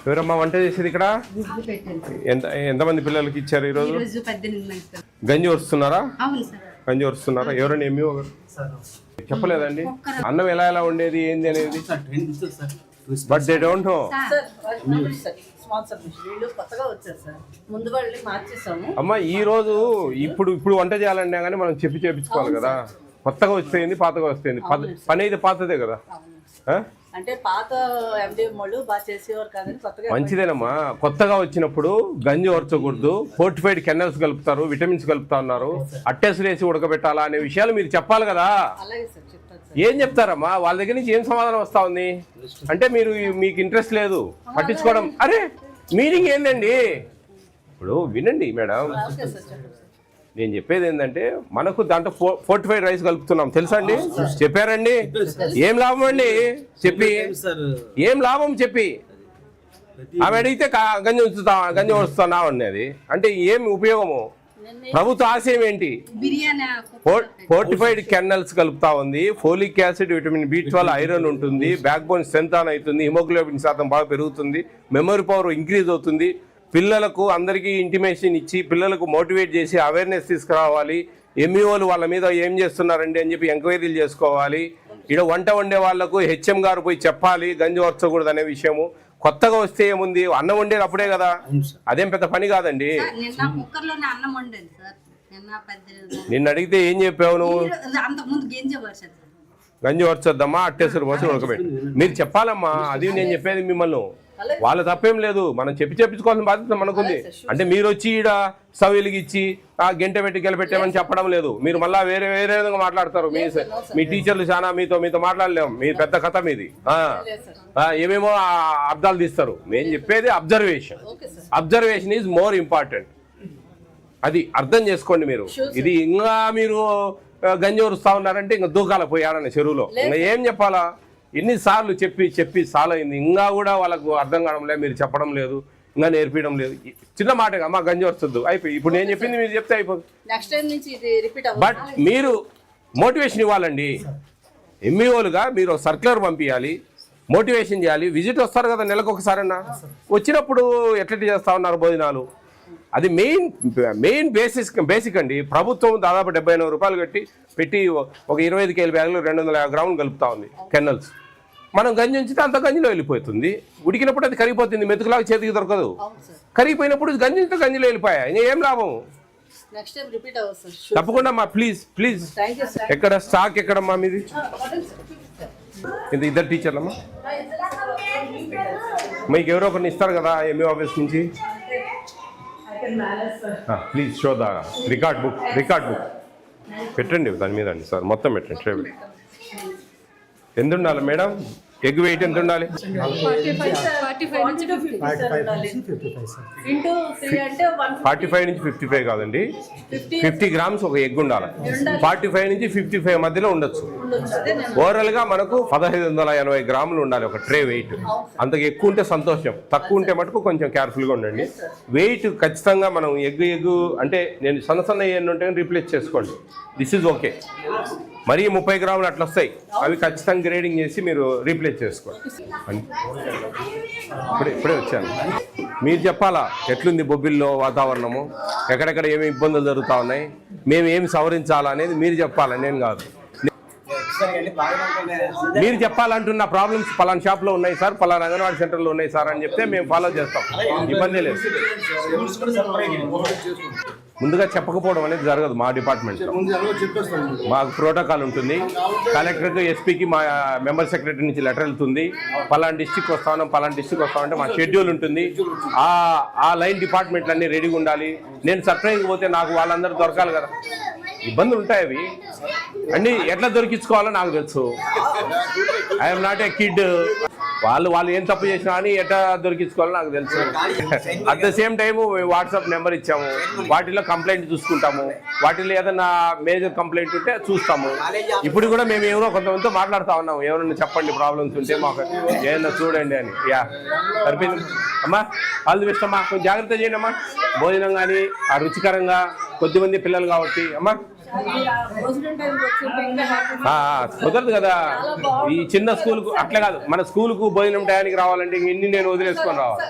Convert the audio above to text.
ఎవరమ్మా వంట చేసేది ఇక్కడ? ఎంతమంది పిల్లలకి ఇచ్చారు ఈరోజు? గంజి వస్తున్నారా? గంజి వస్తున్నారా? ఎవరైనా ఎంఈఓ చెప్పలేదండి అన్నం ఎలా ఎలా ఉండేది ఏంది అనేది? But they don't know. అమ్మా ఈ రోజు ఇప్పుడు వంట చేయాలన్నా కానీ మనం చెప్పి చేపించుకోవాలి కదా. కొత్తగా వస్తేంది పాతగా వస్తేంది పని అయితే పాతదే కదా. అంటే పాత ఎండిఎం వాళ్ళు బాగా చేసేవారు కాదని కొత్తగా మంచిదేనమ్మా. కొత్తగా వచ్చినప్పుడు గంజి ఓర్చకూడదు, ఫోర్టిఫైడ్ కెనల్స్ కలుపుతారు, విటమిన్స్ కలుపుతా ఉన్నారు, అట్టెసులు వేసి ఉడకబెట్టాలా అనే విషయాలు మీరు చెప్పాలి కదా. ఏం చెప్తారమ్మా? వాళ్ళ దగ్గర నుంచి ఏం సమాధానం వస్తా ఉంది అంటే మీకు ఇంట్రెస్ట్ లేదు పట్టించుకోవడం. అరే మీనింగ్ ఏందండి? ఇప్పుడు వినండి మేడం, నేను చెప్పేది ఏంటంటే మనకు దాంట్లో ఫోర్టిఫైడ్ రైస్ కలుపుతున్నాం తెలుసా అండి? చెప్పారండి. ఏం లాభం అండి చెప్పి? ఏం లాభం చెప్పి? ఆమె అడిగితే గంజి వస్తున్నావు అనేది అంటే ఏమి ఉపయోగము? ప్రభుత్వ ఆశయం ఏంటి? ఫోర్టిఫైడ్ కెనల్స్ కలుపుతా ఉంది, folic acid, vitamin B12, iron ఉంటుంది, బ్యాక్ బోన్ స్ట్రెంత్ అవుతుంది, హిమోగ్లోబిన్ శాతం బాగా పెరుగుతుంది, మెమరీ పవర్ ఇంక్రీజ్ అవుతుంది. పిల్లలకు అందరికీ ఇంటిమేషన్ ఇచ్చి పిల్లలకు మోటివేట్ చేసి అవేర్నెస్ తీసుకురావాలి. ఎంఈఓలు వాళ్ళ మీద ఏం చేస్తున్నారండి అని చెప్పి ఎంక్వైరీలు చేసుకోవాలి. ఇక్కడ వంట వండే వాళ్లకు హెచ్ఎం గారు పోయి చెప్పాలి గంజి వచ్చకూడదు అనే విషయము. కొత్తగా వస్తే ఏముంది, అన్నం వండేది అప్పుడే కదా, అదేం పెద్ద పని కాదండి. నిన్ను అడిగితే ఏం చెప్పావు నువ్వు? గంజి వచ్చొద్దమ్మా, అట్టేసరి పోసి ఉడకబెట్టి మీరు చెప్పాలమ్మా. అది నేను చెప్పేది మిమ్మల్ని. వాళ్ళ తప్పేం లేదు, మనం చెప్పించుకోవాల్సిన బాధ్యత మనకుంది. అంటే మీరు వచ్చి ఈడ స్టవ్ వెలిగిచ్చి గంట పెట్టి గెలపెట్టామని చెప్పడం లేదు. మీరు మళ్ళీ వేరే విధంగా మాట్లాడతారు. మీ టీచర్లు చాలా మీతో మాట్లాడలేము. మీ పెద్ద కథ మీది. ఏమేమో అర్థాలు తీస్తారు. నేను చెప్పేది observation. Observation is more important. అది అర్థం చేసుకోండి మీరు. ఇది ఇంకా మీరు గంజి వరుస్తా ఉన్నారంటే ఇంకా దూకాల పోయాడని చెరువులో. ఇంకా ఏం చెప్పాలా? ఎన్నిసార్లు చెప్పి చాలా అయింది. ఇంకా కూడా వాళ్ళకు అర్థం కావడం లేదు, మీరు చెప్పడం లేదు, ఇంకా నేర్పించడం లేదు. చిన్న మాట అమ్మా గంజి వస్తుంది అయిపోయి. ఇప్పుడు నేను చెప్పింది మీరు చెప్తే అయిపోతుంది. బట్ మీరు మోటివేషన్ ఇవ్వాలండి. ఎంఈఓలుగా మీరు సర్క్యులర్ పంపించాలి, మోటివేషన్ చేయాలి. విజిట్ వస్తారు కదా నెలకు ఒకసారన్నా, వచ్చినప్పుడు ఎట్లా చేస్తా ఉన్నారు భోజనాలు, అది మెయిన్ బేసిక్ అండి. ప్రభుత్వం దాదాపు 78 రూపాయలు పెట్టి ఒక 25 కేజీ బ్యాగులు 250 గ్రాములు కలుపుతా ఉంది కెనల్స్. మనం గంజి ఉంచితే అంత గంజిలో వెళ్ళిపోతుంది. ఉడికినప్పుడు అది కరిగిపోతుంది, మెతుకులాగా చేతికి దొరకదు. కరిగిపోయినప్పుడు గంజి ఉంటే గంజిలో వెళ్ళిపోయా, ఇంకా ఏం లాభం? తప్పకుండా అమ్మా, ప్లీజ్. ఎక్కడ స్టాక్ ఎక్కడమ్మా మీది? ఇద్దరు టీచర్లమ్మా, మీకు ఎవరో ఒకరిని ఇస్తారు కదా ఎంఈఓ ఆఫీస్ నుంచి. Please show the record book పెట్టండి దాని మీద అండి సార్, మొత్తం పెట్టండి. ఎంత ఉండాలి మేడం? ఎగ్ వెయిట్ ఎంత ఉండాలి? 45 నుంచి 55 కాదండి, 50 గ్రామ్స్ ఒక ఎగ్ ఉండాలి. 45 నుంచి 55 మధ్యలో ఉండొచ్చు. ఓవరాల్ గా మనకు 1580 గ్రాములు ఉండాలి ఒక ట్రే వెయిట్. అంతకు ఎక్కువ ఉంటే సంతోషం, తక్కువ ఉంటే మటుకు కొంచెం కేర్ఫుల్గా ఉండండి. వెయిట్ ఖచ్చితంగా మనం ఎగ్ అంటే నేను సన్న ఏం ఉంటే రీప్లేస్ చేసుకోండి. This is okay. మరీ 30 గ్రాములు అట్లా వస్తాయి, అవి ఖచ్చితంగా గ్రేడింగ్ చేసి మీరు రీప్లేస్ చేసుకోండి. ఇప్పుడే వచ్చాను. మీరు చెప్పాలా ఎట్లుంది బొబ్బిల్లో వాతావరణము, ఎక్కడెక్కడ ఏమేమి ఇబ్బందులు జరుగుతూ ఉన్నాయి, మేము ఏమి సవరించాలా అనేది మీరు చెప్పాలా, నేను కాదు. మీరు చెప్పాలంటున్న ప్రాబ్లమ్స్ పలానా షాప్లో ఉన్నాయి సార్, పలానా అంగన్వాడీ సెంటర్లో ఉన్నాయి సార్ అని చెప్తే మేము ఫాలో చేస్తాం, ఇబ్బంది లేదు. ముందుగా చెప్పకపోవడం అనేది జరగదు మా డిపార్ట్మెంట్లో. మాకు ప్రోటోకాల్ ఉంటుంది. కలెక్టర్కి, ఎస్పీకి మా మెంబర్ సెక్రటరీ నుంచి లెటర్ వెళ్తుంది. పలానా డిస్టిక్ వస్తామంటే మా షెడ్యూల్ ఉంటుంది. ఆ లైన్ డిపార్ట్మెంట్లు అన్నీ రెడీగా ఉండాలి. నేను సర్ప్రైజ్ పోతే నాకు వాళ్ళందరూ దొరకాలి కదా, ఇబ్బందులు ఉంటాయి. అవి అన్నీ ఎట్లా దొరికించుకోవాలో నాకు తెలుసు. I'm not a kid. వాళ్ళు ఏం తప్పు చేసినా అని ఎట్లా దొరికించుకోవాలో నాకు తెలుసు. At the same time WhatsApp number ఇచ్చాము, వాటిలో కంప్లైంట్ చూసుకుంటాము. వాటిలో ఏదైనా మేజర్ కంప్లైంట్ ఉంటే చూస్తాము. ఇప్పుడు కూడా మేము ఎవరో కొంతమందితో మాట్లాడుతూ ఉన్నాము, ఎవరైనా చెప్పండి ప్రాబ్లమ్స్ ఉంటే మాకు ఏదైనా చూడండి అని. సరిపోయింది అమ్మా, ఆల్ ది బెస్ట్ అమ్మా. కొంచెం జాగ్రత్త చేయండి అమ్మా. భోజనం కానీ రుచికరంగా, కొద్దిమంది పిల్లలు కాబట్టి అమ్మా భోజనం టైంకి వచ్చి ఇంకా హ్యాపీ. కుదరదు కదా ఈ చిన్న స్కూల్కు అట్లా కాదు, మన స్కూల్కు భోజనం టయానికి రావాలంటే ఇన్ని నేను వదిలేసుకొని రావాలి.